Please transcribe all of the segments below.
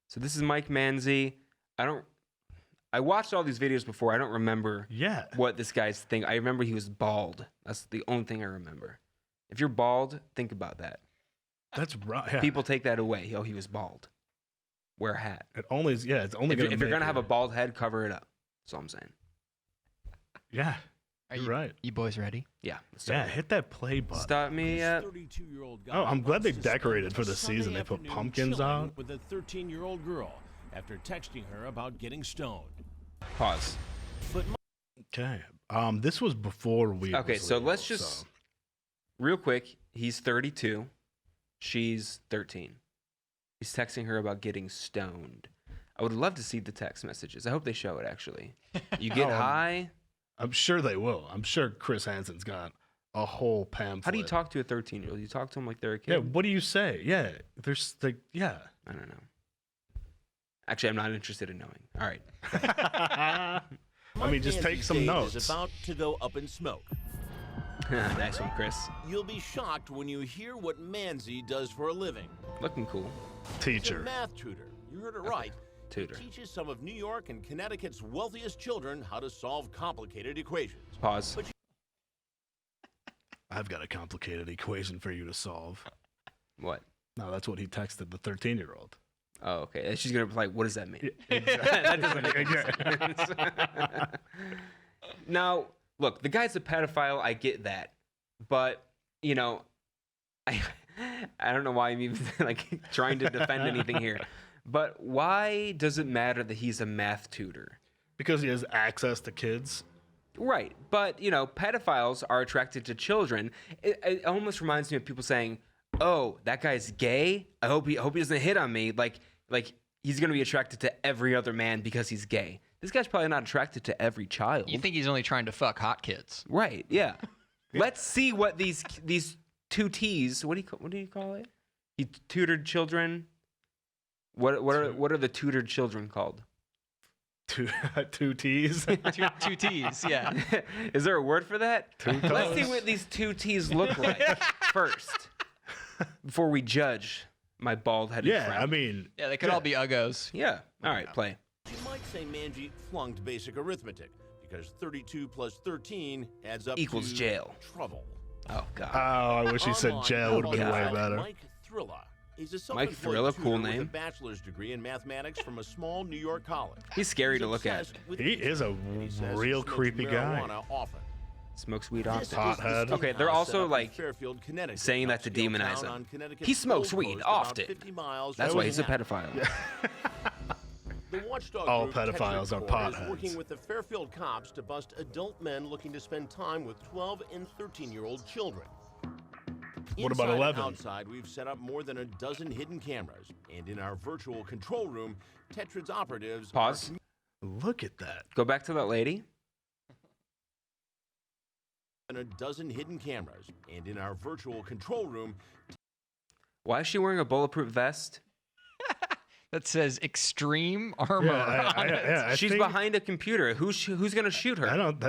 So this is Mike Manzi. I watched all these videos before. I don't remember what this guy's thing. I remember he was bald. That's the only thing I remember. If you're bald, think about that. That's right. Yeah. People take that away. Oh, he was bald. Wear a hat. It's only If you're gonna have a bald head, cover it up. That's all I'm saying. Yeah. You're right. You boys ready? Yeah. Hit that play button. Stop me up. Oh, I'm glad they decorated for the season. They put pumpkins out. With a 13-year-old girl after texting her about getting stoned. Pause. Okay. This was before we. Okay, so let's just real quick. He's 32. She's 13. He's texting her about getting stoned. I would love to see the text messages. I hope they show it, actually. You get high. I'm sure they will. I'm sure Chris Hansen's got a whole pamphlet. How do you talk to a 13-year-old? You talk to them like they're a kid? Yeah, what do you say? Yeah, there's like, yeah. I don't know. Actually, I'm not interested in knowing. All right. I mean, just take some notes. Is about to go up in smoke. Nice one, Chris. You'll be shocked when you hear what Manzi does for a living. Looking cool. He's Teacher. a math tutor. You heard it right. Tutor. He teaches some of New York and Connecticut's wealthiest children how to solve complicated equations. Pause. I've got a complicated equation for you to solve. What? No, that's what he texted the 13-year-old. Oh, okay. She's going to be like, what does that mean? That doesn't make sense. Now, look, the guy's a pedophile. I get that. But, you know, I don't know why I'm even like trying to defend anything here. But why does it matter that he's a math tutor? Because he has access to kids. Right. But, you know, pedophiles are attracted to children. It almost reminds me of people saying, oh, that guy's gay? I hope he doesn't hit on me. Like he's going to be attracted to every other man because he's gay. This guy's probably not attracted to every child. You think he's only trying to fuck hot kids? Right, yeah. Let's see what these two T's, what do you call it? He tutored children. What are the tutored children called? Two T's? two T's, yeah. Is there a word for that? Two Let's see toes? what these two T's look like first before we judge my bald-headed friend. I mean... Yeah, they could all be uggos. Yeah. All right, play. You might say Manzi flunked basic arithmetic because 32 plus 13 adds up Equals to jail. Trouble. Oh, God. Oh, I wish he said jail. Would have been way better. Mike Thrilla. He's a Mike Thrilla, tutor cool with name. a bachelor's degree in mathematics from a small New York college. He's scary to look at. He is a real creepy guy. Often. Smokes weed often. Pothead. Okay, they're also like Fairfield, Connecticut, saying that to demonize him. He smokes weed often. That's why he's a pedophile. The watchdog All group pedophiles are Tetra Core potheads. is working with the Fairfield cops to bust adult men looking to spend time with 12 and 13-year-old children. What about Inside 11? and outside, we've set up more than a dozen hidden cameras, and in our virtual control room, Tetrad's operatives Pause. Look at that. Go back to that lady. and a dozen hidden cameras, and in our virtual control room. Why is she wearing a bulletproof vest? That says extreme armor. I She's think- behind a computer. Who's gonna shoot her? I don't.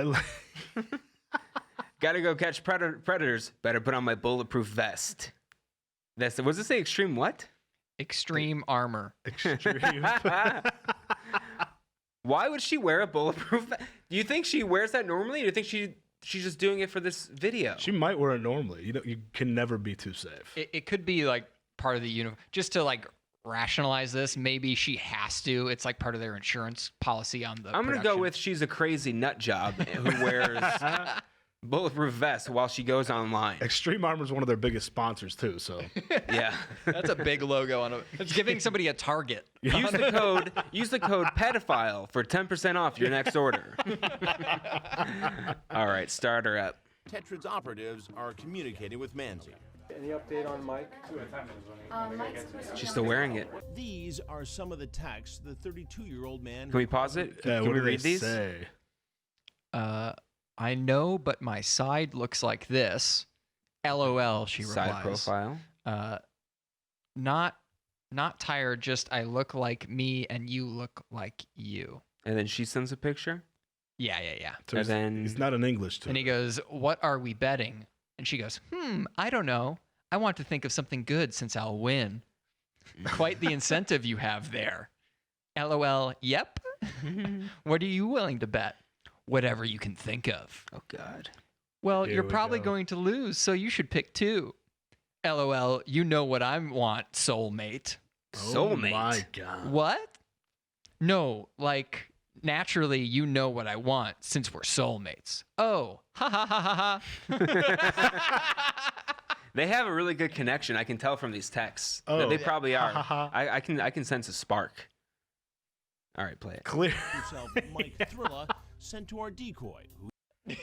Gotta go catch predators. Better put on my bulletproof vest. What does it say? Extreme what? Extreme armor. Extreme. Why would she wear a bulletproof vest? Do you think she wears that normally? Or do you think she's just doing it for this video? She might wear it normally. You can never be too safe. It could be like part of the uniform. Just to like rationalize this, maybe she has to. It's like part of their insurance policy on the I'm gonna go with she's a crazy nut job who wears bulletproof vest while she goes online. Extreme Armor is one of their biggest sponsors too. So Yeah. That's a big logo on it. It's giving somebody a target. Use the code pedophile for 10% off your next order. All right, start her up. Tetrad's operatives are communicating with Manzi. Any update on Mike? She's still wearing it. These are some of the texts the 32-year-old man. Can we pause it? yeah, Can what we do read they these? say? I know, but my side looks like this. LOL, she replies. Side profile. Not tired, just I look like me and you look like you. And then she sends a picture. Yeah. So And then- he's not an English tutor. And he goes, "What are we betting?" And she goes, I don't know. I want to think of something good since I'll win. Quite the incentive you have there. LOL, yep. What are you willing to bet? Whatever you can think of. Oh God. Well, Here you're we probably go. going to lose, so you should pick 2. LOL, you know what I want, soulmate. Soulmate. Oh my God. What? No, like, naturally, you know what I want since we're soulmates. Oh, ha ha ha ha ha. They have a really good connection. I can tell from these texts. Oh. They probably Ha, are. ha, ha. I can sense a spark. All right, play it. Clear. Yourself Mike Thrilla sent to our decoy, who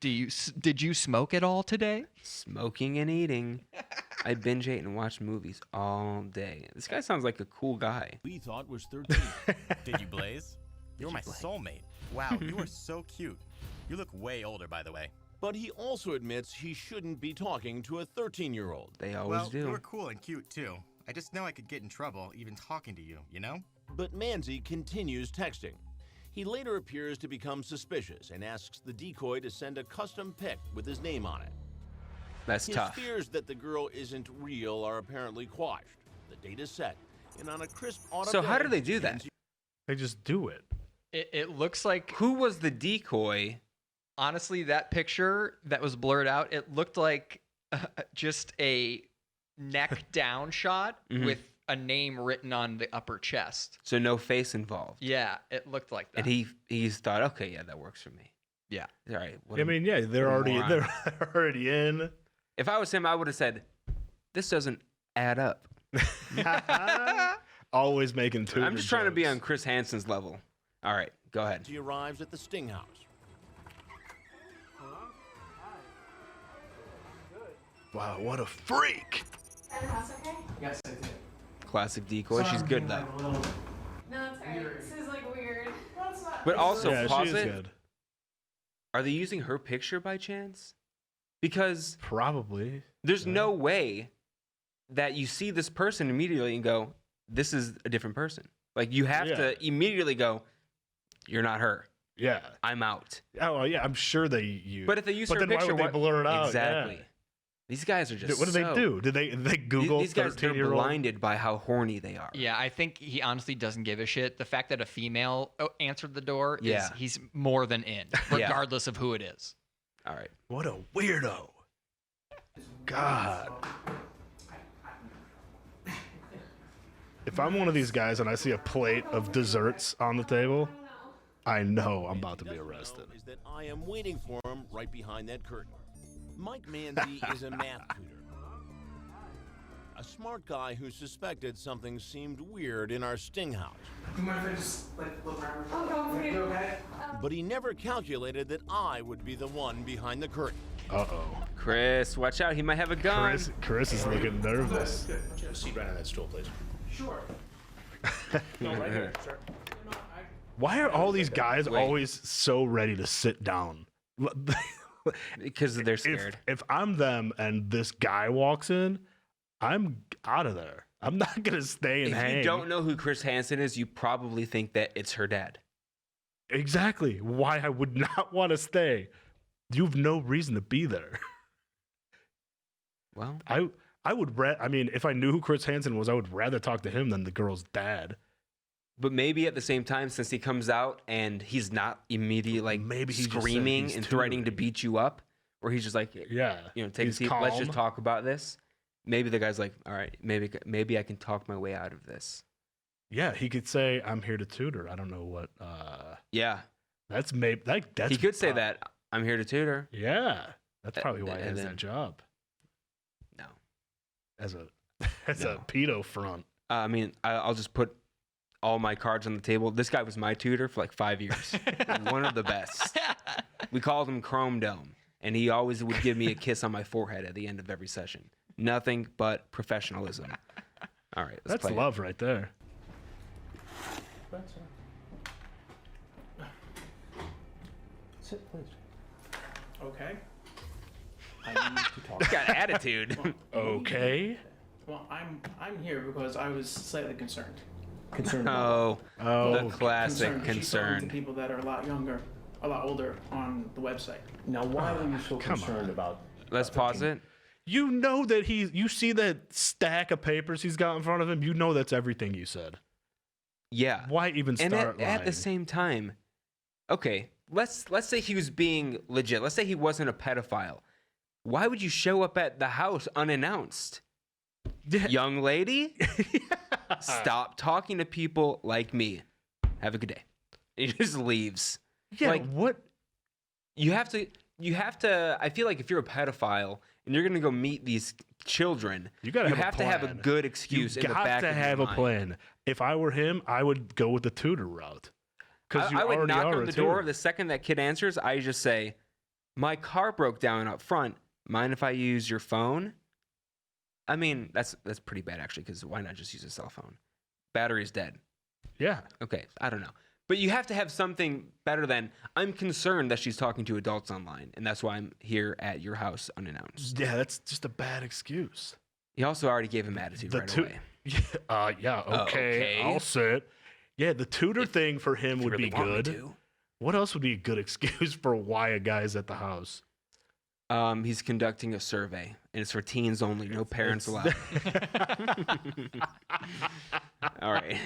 Did you smoke at all today? Smoking and eating. I binge ate and watch movies all day. This guy sounds like a cool guy. we thought was 13. Did you blaze? You're my soulmate. Wow, you are so cute. You look way older, by the way. But he also admits he shouldn't be talking to a 13-year-old. They always Well, do. you were cool and cute too. I just know I could get in trouble even talking to you, you know? But Manzi continues texting. He later appears to become suspicious and asks the decoy to send a custom pic with his name on it. That's His tough. fears that the girl isn't real are apparently quashed. The date is set, and on a crisp autumn So how day, do they do that? Manzi They just do it. It looks like, Who was the decoy? honestly, that picture that was blurred out, it looked like just a neck down shot Mhm. with a name written on the upper chest. So no face involved. Yeah, it looked like that. And he's thought, okay, yeah, that works for me. Yeah. All right. what I a- mean, yeah, they're what a already moron. they're already in. If I was him, I would have said, this doesn't add up. Always making two. I'm just trying to be on Chris Hansen's level. All right, go ahead. arrives at the Sting House. Wow, what a freak! Yes, I did. Classic decoy. She's good though. No, No, it's alright. This is like weird. No, it's not. But also, yeah, pause she is it. good. Are they using her picture by chance? Because Probably. there's no way that you see this person immediately and go, this is a different person. Like you have Yeah. to immediately go, you're not her. Yeah. I'm out. Oh, well, yeah. I'm sure they use. But if they use But her then picture, why would they blur it out? Exactly. Yeah. These guys are just. What do they so- do? Did they Google These guys, they're 13-year-old? blinded by how horny they are. Yeah, I think he honestly doesn't give a shit. The fact that a female answered the door, Yeah. he's more than in, Yeah. regardless of who it is. All right. What a weirdo! God. If I'm one of these guys and I see a plate of desserts on the table, I know I'm about to be Doesn't know arrested. Is that I am waiting for him right behind that curtain. Mike Manzi is a math tutor. A smart guy who suspected something seemed weird in our Sting House. Do you mind if I just look around? Oh, go for it. You okay? But he never calculated that I would be the one behind the curtain. Uh-oh. Chris, watch out. He might have a gun. Chris is looking nervous. Seat right on that stool, please. Sure. No, right here, sir. No, Why are all these guys Wait. always so ready to sit down? Because they're scared. If I'm them and this guy walks in, I'm out of there. I'm not gonna stay and If hang. you don't know who Chris Hansen is, you probably think that it's her dad. Exactly why I would not want to stay. You have no reason to be there. Well, I would I mean, if I knew who Chris Hansen was, I would rather talk to him than the girl's dad. but maybe at the same time, since he comes out and he's not immediately like Maybe he just said screaming he's and threatening to tutoring. beat you up, or he's just like, Yeah, you know, take a he's seat. Let's just calm. talk about this. Maybe the guy's like, all right, maybe I can talk my way out of this. Yeah, he could say, "I'm here to tutor." I don't know what. Yeah, That's maybe that's. he could say that. I'm here to tutor. Yeah, that's probably why he and has then- that job No, as a as No. a pedo front. I mean, I'll just put all my cards on the table. This guy was my tutor for like 5 years. One of the best. We called him Chrome Dome, and he always would give me a kiss on my forehead at the end of every session. Nothing but professionalism. All right, let's That's play it. love right there. Sit, please. Okay. I need to talk. He's got attitude. Okay. Well, I'm here because I was slightly concerned. Concerned about Oh, Oh, the classic Concerned. She's talking concern. to people that are a lot younger, a lot older on the website. Now, why are you so Come concerned on. about? Let's pause it. You know that you see that stack of papers he's got in front of him. You know that's everything you said. Yeah. Why even And start at the lying? same time, okay, let's say he was being legit. Let's say he wasn't a pedophile. Why would you show up at the house unannounced? Yeah. Young lady, stop talking to people like me. Have a good day. He just leaves. Yeah, like, what? You have to. I feel like if you're a pedophile and you're gonna go meet these children, You gotta have a to have a plan. good excuse You in the back got to of your have a mind. plan. If I were him, I would go with the tutor route. Because you I would already knock are on a the door. tutor. The second that kid answers, I just say, "My car broke down up front. Mind if I use your phone?" I mean, that's pretty bad actually. Because why not just use a cell phone? Battery's dead. Yeah. Okay, I don't know. But you have to have something better than, I'm concerned that she's talking to adults online, and that's why I'm here at your house unannounced. Yeah, that's just a bad excuse. He also already gave him attitude right away. Yeah, okay, Okay. I'll sit. Yeah, the tutor thing for him If you would really be want me good. to. What else would be a good excuse for why a guy's at the house? He's conducting a survey, and it's for teens only, no parents allowed. All right.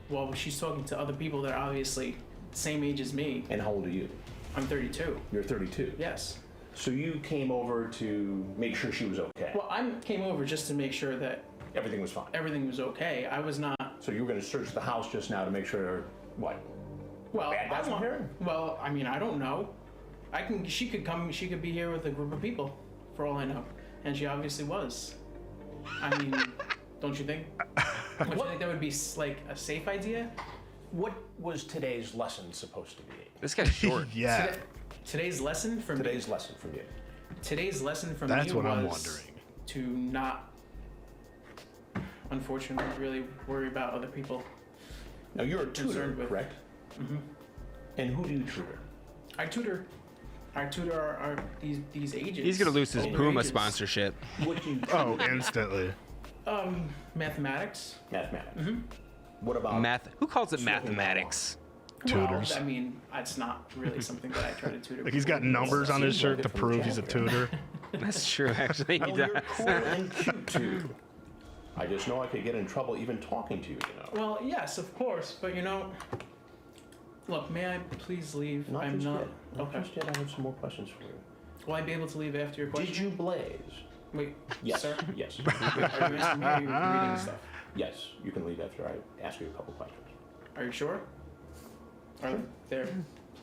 Well, she's talking to other people that are obviously the same age as me. And how old are you? I'm 32. You're 32. Yes. So you came over to make sure she was okay. Well, I came over just to make sure that Everything was fine. everything was okay. I was not. So you were going to search the house just now to make sure what? Well, Bad guys I want. were here? Well, I mean, I don't know. She could come. She could be here with a group of people, for all I know, and she obviously was. I mean, don't you think? Don't you think that would be like a safe idea? What was today's lesson supposed to be? This guy's short. Yeah, Today's lesson from Today's lesson from you. Today's lesson from that's me what I'm was wondering. to not, unfortunately, really worry about other people. Now you're a tutor, Concerned with- correct? Mm-hmm. And who do you tutor? I tutor our these ages. He's going to lose his older Puma ages. sponsorship. What do you tutor? Oh, instantly. Mathematics. Mathematics. What about Math. Who calls it mathematics? Tutors. Well, I mean, it's not really something that I try to tutor. Like he's got people. numbers on his Seems like shirt it to from prove he's a chapter. tutor. That's true, actually. He Well, you're does. cool and cute too. I just know I could get in trouble even talking to you, you know. Well, yes, of course, but look, may I please leave? Not I'm just not. yet. Not Okay. just yet. I have some more questions for you. Will I be able to leave after your question? Did you blaze? Wait, Yes. sir? Yes. Wait, are you asking me or are you reading stuff? Yes. You can leave after I ask you a couple questions. Are you sure? Are there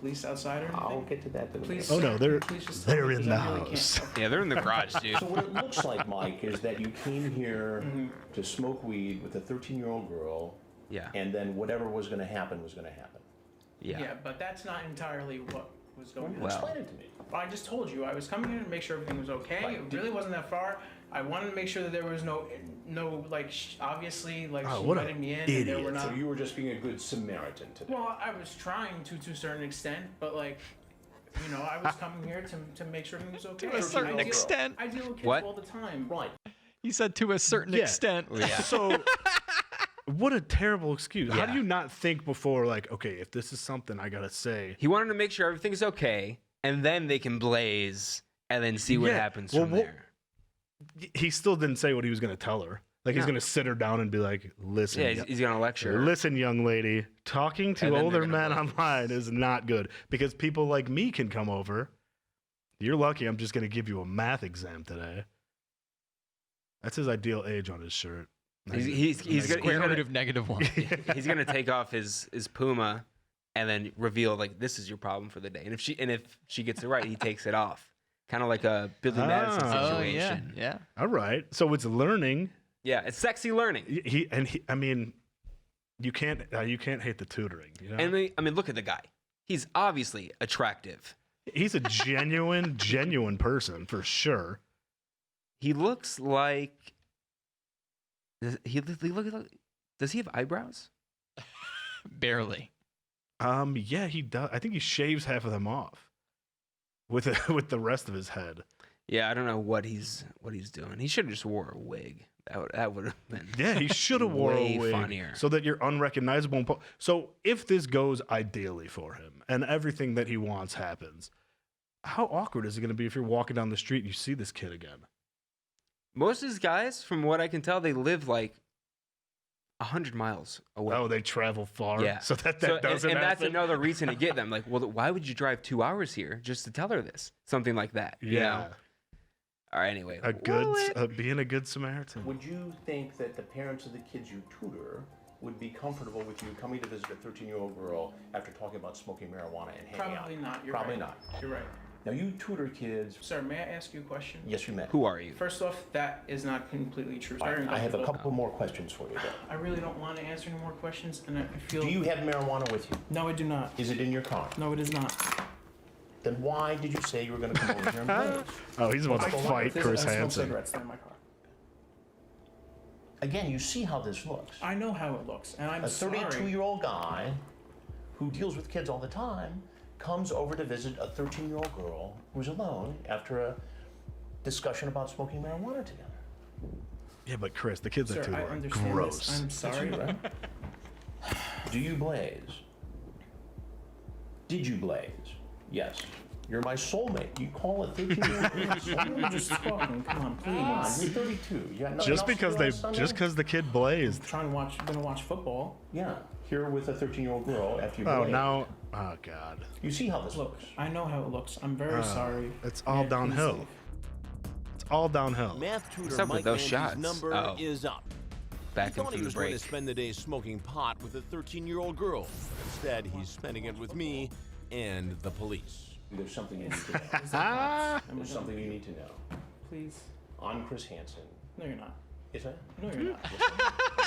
police outside or anything? I'll get to that in a Please. minute. Oh no, they're Please just tell they're me, in 'cause the I really can't. house. Yeah, they're in the garage, dude. So what it looks like, Mike, is that you came here to smoke weed with a 13-year-old girl, Yeah. and then whatever was going to happen was going to happen. Yeah. Yeah, but that's not entirely what was going on. Well. Explain it to me. I just told you I was coming here to make sure everything was okay. Right. It really wasn't that far. I wanted to make sure that there was no like obviously like Oh, she what an invited me in and there idiot. were not. So you were just being a good Samaritan today. Well, I was trying to a certain extent, but like, I was coming here to make sure everything was okay. To a certain I deal- extent. I deal with kids What? all the time. Right. He said to a certain Yeah. extent. Yeah. So, what a terrible excuse. How do Yeah. you not think before, like, okay, if this is something I gotta say? He wanted to make sure everything's okay, and then they can blaze, and then see what Yeah. happens Well, from what- there. He still didn't say what he was gonna tell her. Like, he's No. gonna sit her down and be like, listen, Yeah, he's going to lecture. her. listen, young lady, talking to And then they're older gonna men blaze. online is not good because people like me can come over. You're lucky I'm just gonna give you a math exam today. That's his ideal age on his shirt. He's gonna- Square root of -1. He's going to take off his Puma and then reveal, like, this is your problem for the day. And if she gets it right, he takes it off. Kind of like a Billy Madison Oh, situation. yeah. All right, so it's learning. Yeah, it's sexy learning. I mean, you can't hate the tutoring. You know? And I mean, look at the guy. He's obviously attractive. He's a genuine person for sure. He looks like. Does he have eyebrows? Barely. Yeah, he does. I think he shaves half of them off with the rest of his head. Yeah, I don't know what he's doing. He should have just wore a wig. That would have been. Yeah, he should have wore Way a wig funnier. so that you're unrecognizable. So if this goes ideally for him and everything that he wants happens, How awkward is it going to be if you're walking down the street and you see this kid again? Most of these guys, from what I can tell, they live like 100 miles away. Oh, they travel far. Yeah. So that So- doesn't and that's happen? another reason to get them. Like, well, why would you drive 2 hours here just to tell her this? Something like that. You Yeah. know? All right. Anyway, Being a good Samaritan. Would you think that the parents of the kids you tutor would be comfortable with you coming to visit a 13-year-old girl after talking about smoking marijuana and hanging out? Probably not. You're Probably right. not. You're right. Now, you tutor kids. Sir, may I ask you a question? Yes, you may. who are you? First off, that is not completely true. All right, Very I have a uncomfortable. couple more questions for you, though. I really don't want to answer any more questions, and I feel. Do you have marijuana with you? No, I do not. Is it in your car? No, it is not. Then why did you say you were going to come over here and blaze? Oh, he's about to fight Chris I smoke Hansen. cigarettes in my car. Again, you see how this looks. I know how it looks, and I'm A sorry. 32-year-old guy who deals with kids all the time comes over to visit a 13-year-old girl who's alone after a discussion about smoking marijuana together. Yeah, but Chris, the kids Sir, are too I are understand gross. this. I'm sorry. Right? Do you blaze? Did you blaze? Yes. You're my soulmate. You call a 13-year-old I'm just talking. Come on, Come on, please. you're 32. You got nothing Just else to because do on Sunday? the kid blazed. Gonna watch football. Yeah, here with a 13-year-old girl after you Oh, blazed. now, oh God, You see how this Look, looks. I know how it looks. I'm very sorry. it's all May I please downhill. leave? It's all downhill. Math tutor What's up with Mike those Manzi's shots? number Oh. is up. Back He in thought he from the was going to break. spend the day smoking pot with a 13-year-old girl. Instead, he's spending it with me and the police. There's something you need to know. There's something you need to know. Please. I'm Chris Hansen. No, you're not. Is that? No, you're not.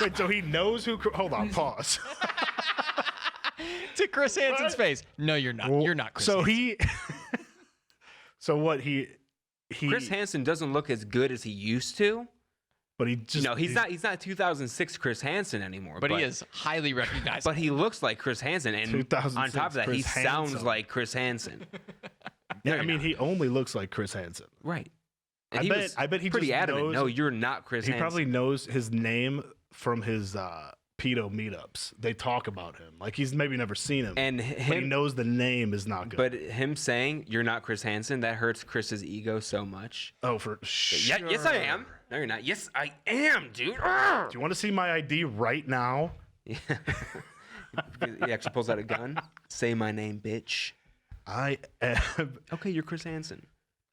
Wait, so he knows who? Hold on, pause. To Chris Hansen's face. No, you're not. You're not Chris So Hansen. he. So what he. Chris Hansen doesn't look as good as he used to. But he just. No, he's not 2006 Chris Hansen anymore. But he is highly recognizable. But he looks like Chris Hansen, and 2006 on top of that, he Chris sounds Hansen. like Chris Hansen. Yeah, No, I you're mean, not. he only looks like Chris Hansen. Right. And I he bet- was I bet he pretty just adamant. knows- No, you're not Chris He Hansen. probably knows his name from his pedo meetups. They talk about him. Like he's maybe never seen him. And but he him, knows the name is not good. but him saying you're not Chris Hansen, that hurts Chris's ego so much. oh, for sure. Yeah, yes, I am. No, you're not. Yes, I am, dude. Arrgh! Do you want to see my ID right now? Yeah. He actually pulls out a gun. Say my name, bitch. I am. Okay, you're Chris Hansen.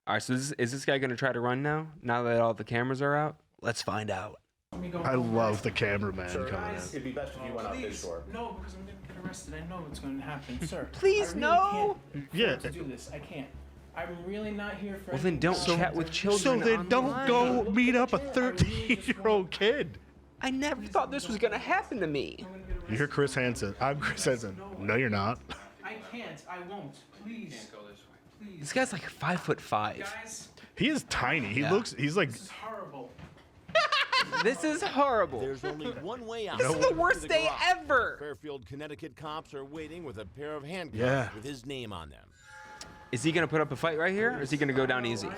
All right, so is this guy going to try to run now? Now that all the cameras are out? Let's find out. Let me go I home. love the cameraman Sir, coming in. it'd be best if you went out this door. No, because I'm gonna get arrested. I know what's gonna happen, sir. Please, I really no. Can't Yeah. afford to do this. I can't. I'm really not here for. Well, then don't anything. chat with So children. then don't online. go meet up a 13-year-old kid. I never thought this was going to happen to me. I'm gonna get arrested. You're Chris Hansen. I'm Chris Hansen. No, you're not. I can't. I won't. Please. Can't go this way. Please. This guy's like 5'5". Guys, He is tiny. He Yeah. looks. He's like. this is horrible. This is horrible. There's only one way out. This is the To worst day garage. ever. Fairfield, Connecticut cops are waiting with a pair of handcuffs Yeah. with his name on them. Is he going to put up a fight right here, or is he going to go down easy?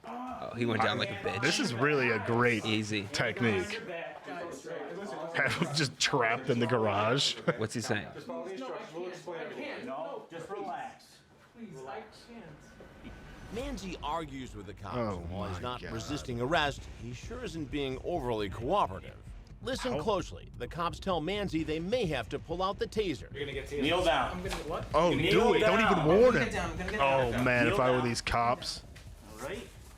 Oh, he went down like a bitch. This is really a great Easy. technique. Have him just trapped in the garage. What's he saying? No, I can't. No, just relax. Please, I can't. Manzi argues with the cops. Oh While he's my not God. resisting arrest, he sure isn't being overly cooperative. Listen closely. The cops tell Manzi they may have to pull out the taser. Kneel down. I'm gonna get what? Oh, do it. Don't even warn him. I'm gonna get Oh down. man, if I were these cops,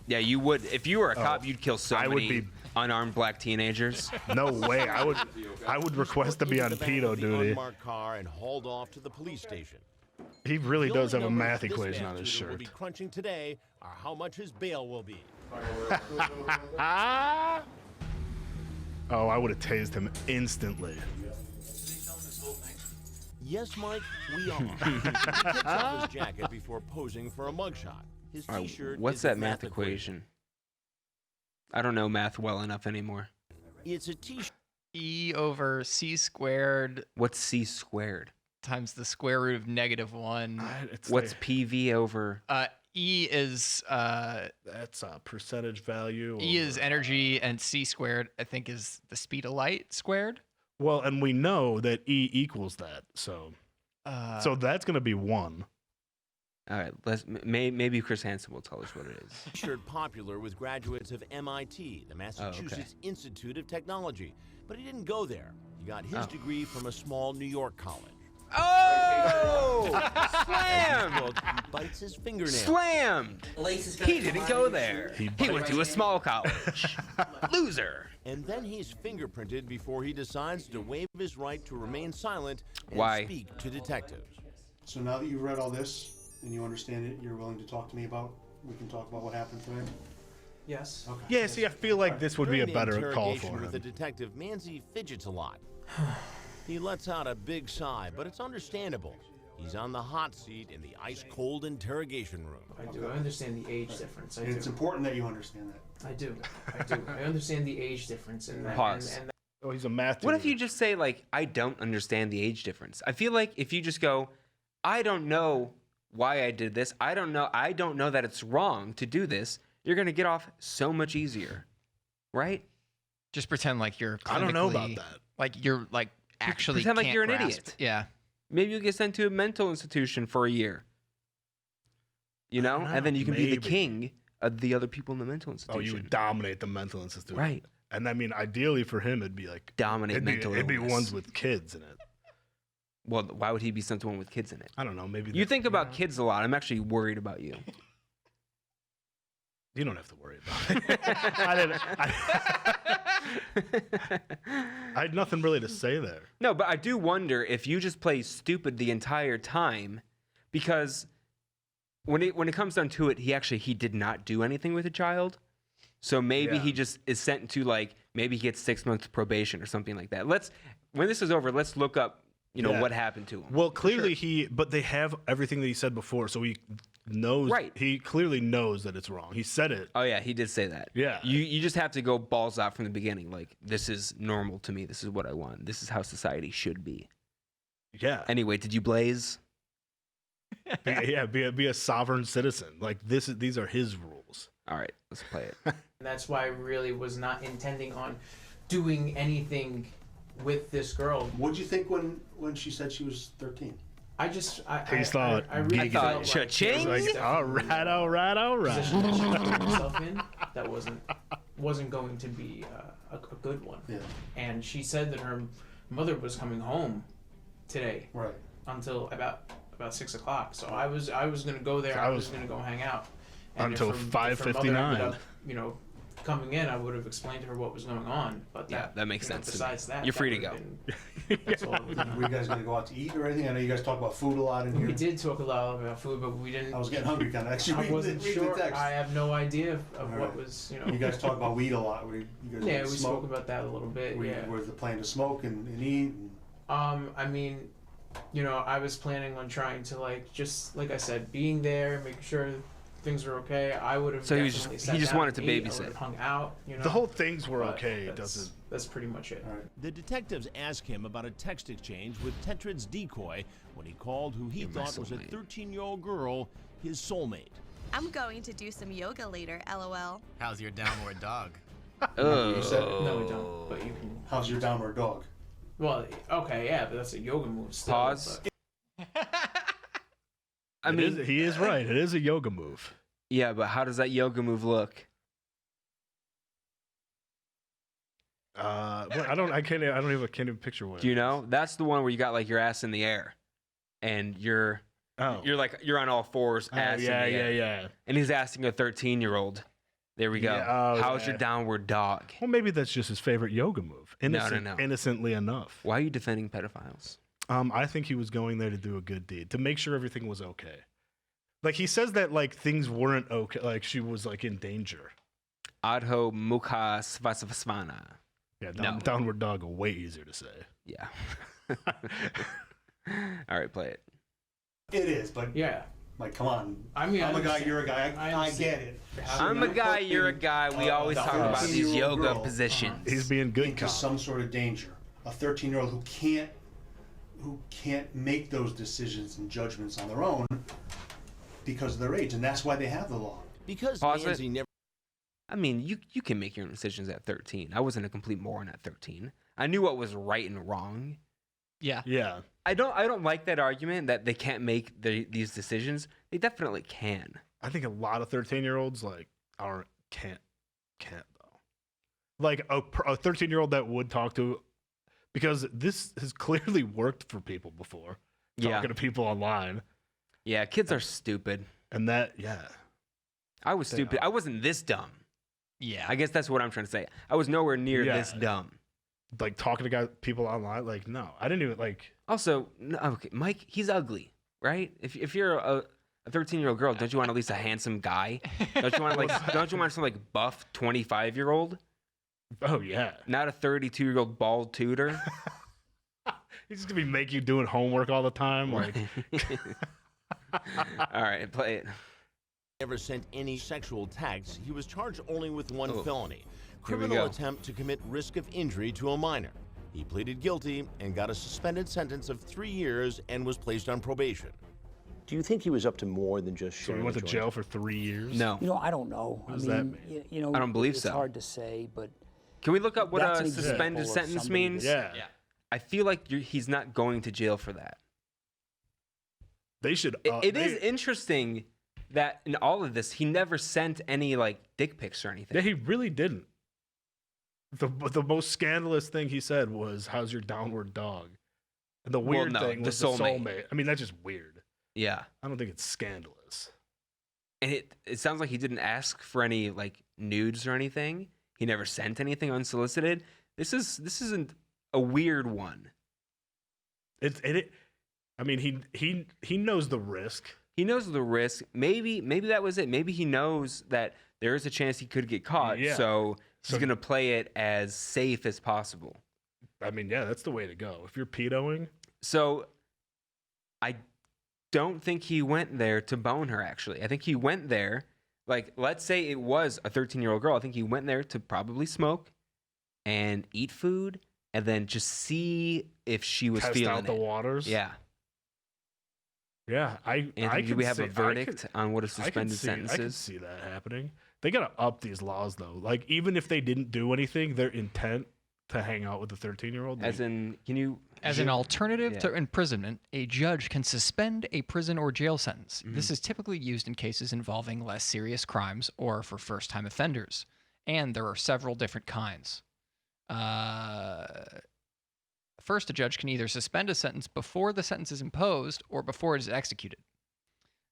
Yeah, you would. If you were a cop, you'd kill so I would many be- unarmed black teenagers. no way. I would request to be on Into the back pedo of the duty. unmarked car and hauled off to the police station. He really The does only have a numbers math this equation math on his tutor will shirt. be crunching today are how much his bail will be. Ah! Oh, I would have tased him instantly. Yes, Mike, we are. He takes off his jacket before posing for a mugshot. His All right, T-shirt. what's is a that math equation? I don't know math well enough anymore. It's a T-shirt. E over C squared What's c squared? times the square root of -1. It's What's like- PV over? E is that's a percentage value. E is over- energy, and C squared I think is the speed of light squared. Well, and we know that E equals that, so that's gonna be 1. All right, maybe Chris Hansen will tell us what it is. T-shirt popular with graduates of MIT, the Massachusetts Institute of Technology. But he didn't go there. He got his degree from a small New York college. Oh! Slammed! He bites his fingernail. Slammed! He didn't go there. He went to a small college. Loser. And then he's fingerprinted before he decides to waive his right to remain silent and Why? speak to detectives. So now that you've read all this and you understand it, you're willing to talk to me about, we can talk about what happened today? Yes. Okay. Yeah, see, I feel like this would be a During the better call interrogation for with the him. detective, Manzi fidgets a lot. He lets out a big sigh, but it's understandable. He's on the hot seat in the ice-cold interrogation room. I do. I understand the age difference. I And do. it's important that you understand that. I do. I understand the age difference and that. Pause. And Oh, he's a math What if teacher. you just say, like, I don't understand the age difference? I feel like if you just go, I don't know why I did this. I don't know that it's wrong to do this. You're going to get off so much easier. Right? Just pretend like you're. I don't know about clinically- that. Like you're like actually. pretend like can't you're an grasp- idiot. Yeah. Maybe you'll get sent to a mental institution for a year. You know? And then you can be the maybe. king of the other people in the mental Oh, institution. you would dominate the mental institute. Right. And I mean, ideally for him, it'd be like Dominate it'd be, mental it'd be illness. ones with kids in it. Well, why would he be sent to one with kids in it? I don't know. Maybe You think about kids a lot. I'm actually worried about you. You don't have to worry about it. I had nothing really to say there. No, but I do wonder if you just play stupid the entire time, because when it comes down to it, he did not do anything with a child. So maybe Yeah. he just is sent to, like, maybe he gets 6 months probation or something like that. When this is over, let's look up, Yeah. what happened to him. Well, clearly but they have everything that he said before, so he knows. Right. He clearly knows that it's wrong. He said it. Oh yeah, he did say that. Yeah. You just have to go balls out from the beginning. Like, this is normal to me. This is what I want. This is how society should be. Yeah. Anyway, did you blaze? Be a sovereign citizen. Like these are his rules. All right, let's play it. that's why I really was not intending on doing anything with this girl. What'd you think when she said she was 13? I just I thought I really I thought felt like cha-ching. there was Like, definitely all right. position that she put herself in that wasn't going to be a good one. Yeah. And she said that her mother was coming home today Right. until about 6 o'clock. So I was gonna go there. So I was gonna go hang out. And Until if her mother 5:59. ended up, coming in, I would have explained to her what was going on. But Yeah, that makes sense to me. Besides that, You're free that to would've been- that's all it was. Were you guys going to go out to eat or anything? I know you guys talk about food a lot in here. We did talk a lot about food, but we didn't. I was getting hungry kind of. Actually, I wasn't reading sure. the text. I have no idea of All what right. was, You guys talk about weed a lot. You guys Yeah, we smoke. spoke about that a little bit. Yeah. Were the plan to smoke and eat? And, I mean, I was planning on trying to just like I said, being there, making sure things were okay. I would have. So he definitely just- sat he just down wanted to and ate. I babysit. would have hung out. The whole things were but okay. It that's- doesn't. That's pretty much it. all right. The detectives ask him about a text exchange with Tetrad's decoy when he called who he You're my thought was a soulmate. 13-year-old girl his soulmate. I'm going to do some yoga later, lol. How's your downward dog? Oh. You said No, we don't. But you can. How's your downward dog? Well, okay, yeah, but that's a yoga move. Still, Pause. but- I mean, he is right. It is a yoga move. yeah, but how does that yoga move look? I can't even picture what. Do you know? That's the one where you got like your ass in the air, and you're Oh. you're on all fours, ass in the air. yeah. And he's asking a 13-year-old. There we go. Yeah, oh, How's yeah. your downward dog? Well, maybe that's just his favorite yoga move. No. Innocently enough. Why are you defending pedophiles? I think he was going there to do a good deed, to make sure everything was okay. Like he says that like things weren't okay, like she was like in danger. Adho mukha svasvasvana. Yeah, No. downward dog, way easier to say. Yeah. All right, play it. It is, but yeah. like, come on. I mean, I'm I a guy. understand. You're a guy. I I understand. get it. I'm a guy, you're a guy. We always the talk about these 13-year-old yoga girl, positions. He's being good Into cop. some sort of danger. A 13-year-old who can't make those decisions and judgments on their own because of their age, and that's why they have the law. Because Pause it. Manzi never I mean, you can make your own decisions at 13. I wasn't a complete moron at 13. I knew what was right and wrong. Yeah. Yeah. I don't like that argument that they can't make these decisions. They definitely can. I think a lot of 13-year-olds like can't though. Like a 13-year-old that would talk to, because this has clearly worked for people before. Talking to people online. Yeah, kids are stupid. And that, yeah. I was stupid. I wasn't this dumb. Yeah. I guess that's what I'm trying to say. I was nowhere near this dumb. Like talking to people online, like no, I didn't even like. Also, okay, Mike, he's ugly, right? If you're a 13-year-old girl, don't you want at least a handsome guy? Don't you want don't you want some like buff 25-year-old? Oh yeah. Not a 32-year-old bald tutor. He's just gonna be make you doing homework all the time, like. All right, play it. Never sent any sexual texts. He was charged only with one felony. Here we Criminal go. attempt to commit risk of injury to a minor. He pleaded guilty and got a suspended sentence of 3 years and was placed on probation. Do you think he was up to more than just So sharing he went a to joint? jail for 3 years. No. You know, I don't know. What does that mean? You know, I don't believe it's so. hard to say, but Can we look up what That's a an example suspended of sentence somebody means? Yeah. I feel like he's not going to jail for that. They should. It is interesting that in all of this, he never sent any like dick pics or anything. Yeah, he really didn't. The most scandalous thing he said was, "How's your downward dog?" And the weird thing was the soulmate. I mean, that's just weird. Yeah. I don't think it's scandalous. And it sounds like he didn't ask for any like nudes or anything. He never sent anything unsolicited. This isn't a weird one. I mean, he knows the risk. He knows the risk. Maybe that was it. Maybe he knows that there is a chance he could get caught. Yeah. So he's gonna play it as safe as possible. I mean, yeah, that's the way to go. If you're pedoing. So I don't think he went there to bone her, actually. I think he went there, like, let's say it was a 13-year-old girl. I think he went there to probably smoke and eat food and then just see if she was Test feeling out the waters. Yeah. Yeah, Anthony, do we have a verdict on what a suspended sentence I can is? see that happening. They gotta up these laws though. Like even if they didn't do anything, their intent to hang out with a 13-year-old. As in, can you? As an alternative to imprisonment, a judge can suspend a prison or jail sentence. This is typically used in cases involving less serious crimes or for first-time offenders. And there are several different kinds. First, a judge can either suspend a sentence before the sentence is imposed or before it is executed.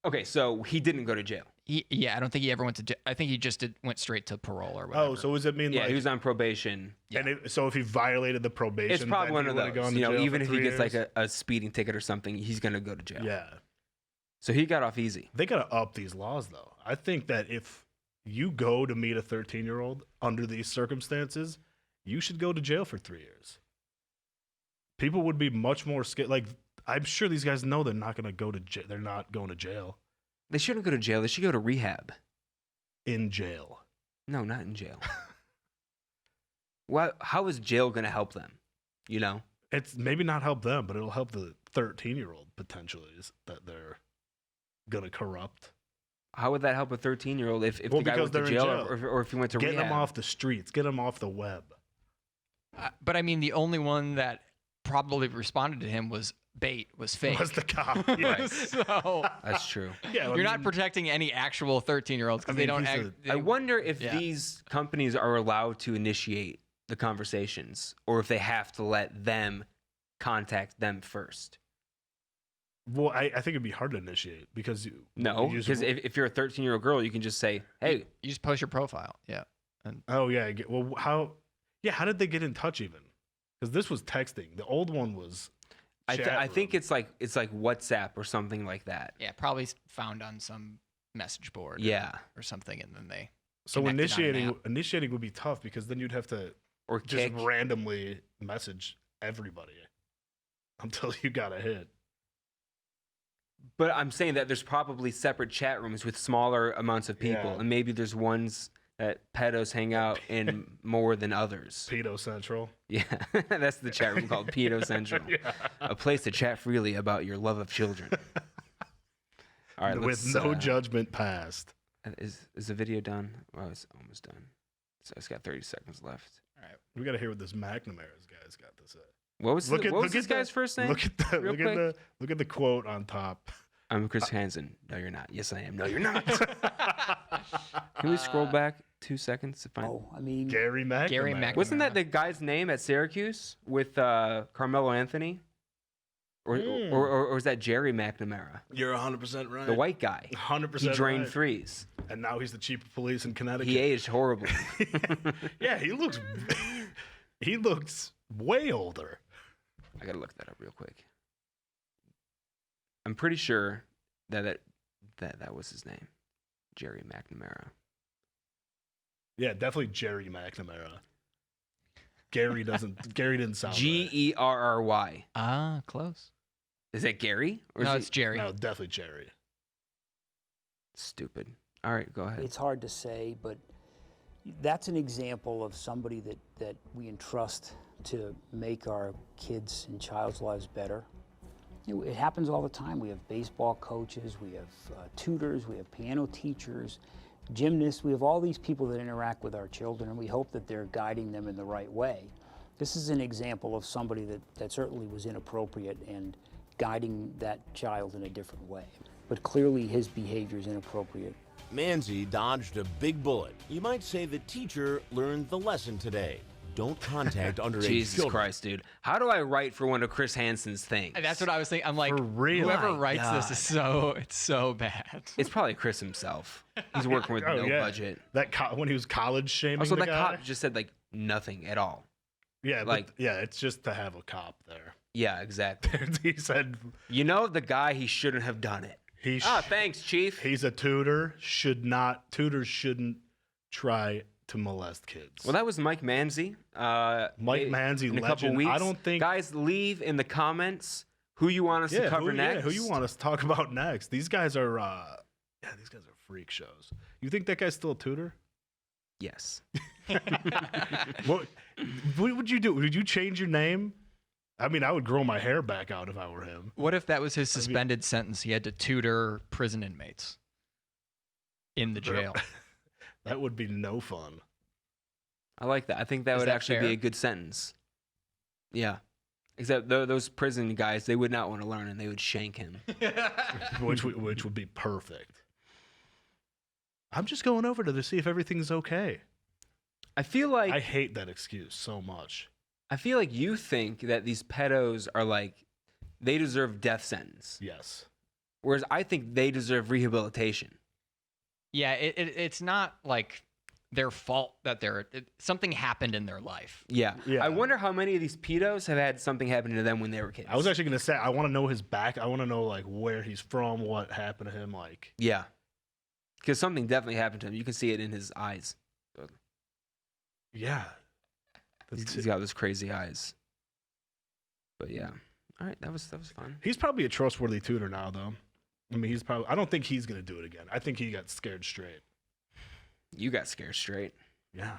Okay, so he didn't go to jail. I don't think he ever went to jail. I think he just went straight to parole or whatever. Oh, so does it mean Yeah, like he was on probation. and so if he violated the probation, It's probably then one he of would've those. gone to You know, jail even for if he 3 gets like years? a speeding ticket or something, he's gonna go to jail. Yeah. So he got off easy. They gotta up these laws though. I think that if you go to meet a 13-year-old under these circumstances, you should go to jail for 3 years. People would be much more scared. Like I'm sure these guys know they're not gonna go to jail. They're not going to jail. They shouldn't go to jail. They should go to rehab. In jail. No, not in jail. How is jail going to help them? You know? It's maybe not help them, but it'll help the 13-year-old potentially that they're gonna corrupt. How would that help a 13-year-old if the guy because went to they're in jail, or if he went to get rehab? them off the streets, get them off the web. But I mean, the only one that probably responded to him was fake. Was the cop? Right. So That's true. Yeah, you're not protecting any actual 13-year-olds because they don't act. I wonder if these companies are allowed to initiate the conversations or if they have to let them contact them first. Well, I think it'd be hard to initiate because because if you're a 13-year-old girl, you can just say, "Hey, you just post your profile." Yeah. Oh yeah. Well, how did they get in touch even? Because this was texting. The old one was. I think it's like WhatsApp or something like that. Yeah, probably found on some message board. Or something, and then they. So connected on an app. initiating would be tough because then you'd have to just randomly message everybody until you got a hit. But I'm saying that there's probably separate chat rooms with smaller amounts of people, Yeah. and maybe there's ones that pedos hang out in more than others. Pedo Central. Yeah, that's the chat room called Pedo Central. Yeah. A place to chat freely about your love of children. All right, with no judgment passed. Is the video done? Oh, it's almost done. So it's got 30 seconds left. All right, we got to hear what this McNamara's guy's got to say. What was this guy's first name? Look at the quote on top. I'm Chris Hansen. No, you're not. Yes, I am. No, you're not. Can we scroll back 2 seconds to find? Oh, I mean, Gary McNamara. Gary McNamara. Wasn't that the guy's name at Syracuse with Carmelo Anthony? Or was that Jerry McNamara? You're 100% right. The white guy. 100% He drained right. threes. And now he's the chief of police in Connecticut. He aged horribly. Yeah, he looks way older. I gotta look that up real quick. I'm pretty sure that was his name, Jerry McNamara. Yeah, definitely Jerry McNamara. Gary didn't sound Gerry. Ah, close. Is that Gary? Or No, is it's Jerry. No, definitely Jerry. Stupid. All right, go ahead. it's hard to say, but that's an example of somebody that we entrust to make our kids and child's lives better. It happens all the time. We have baseball coaches, we have tutors, we have piano teachers, gymnasts. We have all these people that interact with our children, and we hope that they're guiding them in the right way. This is an example of somebody that certainly was inappropriate and guiding that child in a different way. But clearly his behavior is inappropriate. Manzi dodged a big bullet. You might say the teacher learned the lesson today. Don't contact underage Jesus children. Christ, dude. How do I write for one of Chris Hansen's things? That's what I was thinking. I'm like, For real? whoever My writes this is it's so bad. It's probably Chris himself. He's working with no budget. That when he was college shaming Also, the that guy. cop just said like nothing at all. Yeah, like- it's just to have a cop there. Yeah, exactly. He said You know the guy, he shouldn't have done it. Thanks, Chief. He's a tutor. Tutors shouldn't try to molest kids. Well, that was Mike Manzi. Mike Manzi, in a couple legend. weeks. I don't think Guys, leave in the comments who you want us to cover next. who you want us to talk about next. These guys are freak shows. You think that guy's still a tutor? Yes. What would you do? Would you change your name? I mean, I would grow my hair back out if I were him. What if that was his suspended sentence? He had to tutor prison inmates in the jail. That would be no fun. I like that. I think that Is would that actually be fair? a good sentence. Yeah. Except those prison guys, they would not want to learn and they would shank him. which would be perfect. I'm just going over to see if everything's okay. I feel like I hate that excuse so much. I feel like you think that these pedos are like they deserve death sentence. Yes. Whereas I think they deserve rehabilitation. Yeah, it's not like their fault that something happened in their life. Yeah. Yeah. I wonder how many of these pedos have had something happen to them when they were kids. I was actually gonna say I want to know his back. I want to know like where he's from, what happened to him. Like, Yeah. Because something definitely happened to him. You can see it in his eyes. yeah, He's got those crazy eyes. But yeah. All right, that was fun. he's probably a trustworthy tutor now, though. I mean, I don't think he's gonna do it again. I think he got scared straight. You got scared straight. Yeah.